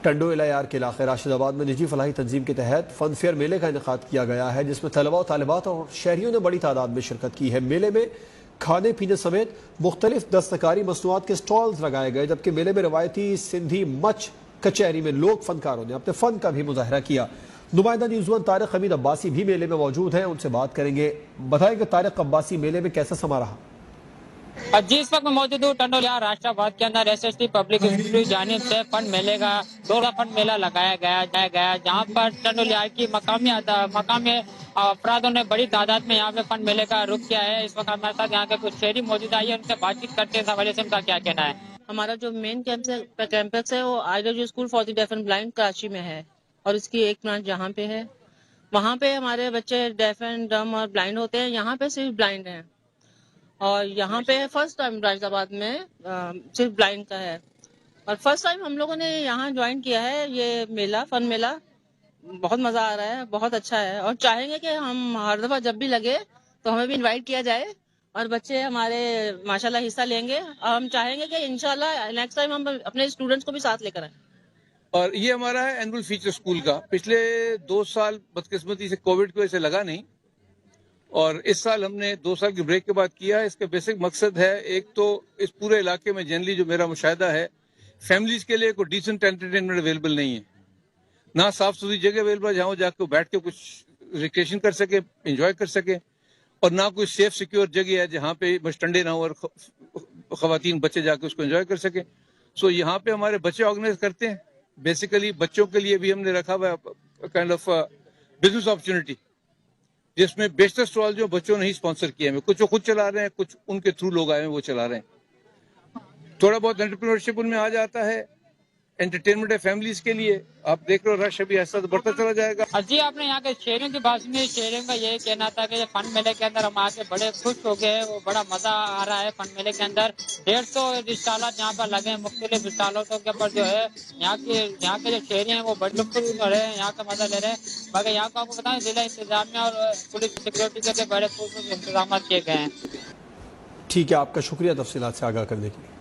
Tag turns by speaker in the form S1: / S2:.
S1: ٹنڈو الایار کے علاقے راشد آباد میں نجی فلاحی تنظیم کے تحت فن فیئر میلے کا انعقاد کیا گیا ہے، جس میں طلباء و طالبات اور شہریوں نے بڑی تعداد میں شرکت کی ہے۔ میلے میں کھانے پینے سمیت مختلف دستکاری مصنوعات کے سٹالز لگائے گئے، جبکہ میلے میں روایتی سندھی مچھ کچہری میں لوک فنکاروں نے اپنے فن کا بھی مظاہرہ کیا۔ نمائندہ نیوز ون طارق حمید عباسی بھی میلے میں موجود ہیں، ان سے بات کریں گے۔ بتائیں کہ طارق عباسی، میلے میں کیسا سما رہا؟
S2: جی، اس وقت میں موجود ہوں ٹنڈو الایار راشد آباد کے اندر S S T public school کی جانب سے فن میلے کا دوڑا فن میلہ لگایا گیا جہاں پر ٹنڈو الایار کی مقامی افرادوں نے بڑی تعداد میں یہاں پہ فن میلے کا رخ کیا ہے۔ اس وقت ہمارے ساتھ یہاں کے کچھ شہری موجود آئی ہیں، ان سے بات چیت کرتے ہیں، اس حوالے سے ان کا کیا کہنا ہے۔
S3: ہمارا جو مین کیمپس ہے وہ ideal school for the deaf and blind Karachi میں ہے، اور اس کی ایک برانچ یہاں پہ ہے۔ وہاں پہ ہمارے بچے ڈیف اینڈ ڈم اور بلائنڈ ہوتے ہیں، یہاں پہ صرف بلائنڈ ہیں، اور یہاں پہ فرسٹ ٹائم راشد آباد میں صرف بلائنڈ کا ہے، اور فرسٹ ٹائم ہم لوگوں نے یہاں جوائن کیا ہے یہ میلہ، فن میلہ۔ بہت مزہ آ رہا ہے، بہت اچھا ہے، اور چاہیں گے کہ ہم ہر دفعہ جب بھی لگے تو ہمیں بھی انوائٹ کیا جائے، اور بچے ہمارے ماشاءاللہ حصہ لیں گے، اور ہم چاہیں گے کہ انشاءاللہ نیکسٹ ٹائم ہم اپنے اسٹوڈنٹس کو بھی ساتھ لے کر آئیں۔
S4: اور یہ ہمارا ہے اینول فیچر اسکول کا۔ پچھلے 2 سال بدقسمتی سے کووڈ کی وجہ سے لگا نہیں، اور اس سال ہم نے 2 سال کی بریک کے بعد کیا۔ اس کا بیسک مقصد ہے، ایک تو اس پورے علاقے میں جنرلی جو میرا مشاہدہ ہے، فیملیز کے لیے کوئی ڈیسنٹ انٹرٹینمنٹ اویلیبل نہیں ہے، نہ صاف ستھری جگہ اویلیبل ہے جہاں وہ جا کے بیٹھ کے کچھ ریکریشن کر سکے، انجوائے کر سکے، اور نہ کوئی سیف سیکیور جگہ ہے جہاں پہ بس ٹنڈے نہ ہو اور خواتین بچے جا کے اس کو انجوائے کر سکے۔ سو یہاں پہ ہمارے بچے آرگنائز کرتے ہیں۔ بیسیکلی بچوں کے لیے بھی ہم نے رکھا ہوا ہے کائنڈ آف بزنس اپرچونٹی، جس میں بیشتر سٹال جو بچوں نے ہی اسپانسر کیے ہیں، کچھ وہ خود چلا رہے ہیں، کچھ ان کے تھرو لوگ آئے ہیں وہ چلا رہے ہیں۔ تھوڑا بہت انٹرپرینورشپ ان میں آ جاتا ہے، انٹرٹینمنٹ ہے فیملیز کے لیے۔ آپ دیکھ رہے ہو رش ابھی ایسا تو بڑھتا چلا جائے گا۔
S2: جی، آپ نے یہاں کے شہریوں کی بات سنی، شہریوں کا یہ کہنا تھا کہ فن میلے کے اندر ہم آ کے بڑے خوش ہو گئے، وہ بڑا مزہ آ رہا ہے۔ فن میلے کے اندر 150 اسٹالات یہاں پر لگے ہیں، مختلف اسٹالوں کے اوپر جو ہے یہاں کے جو شہری ہیں وہ بڑے لطف اٹھا رہے ہیں، یہاں کا مزہ لے رہے ہیں۔ باقی یہاں کو آپ کو بتائیں ضلع انتظامیہ اور پولیس سیکورٹی کے بڑے انتظامات کیے گئے ہیں۔
S1: ٹھیک ہے، آپ کا شکریہ تفصیلات سے آگاہ کرنے کے لیے۔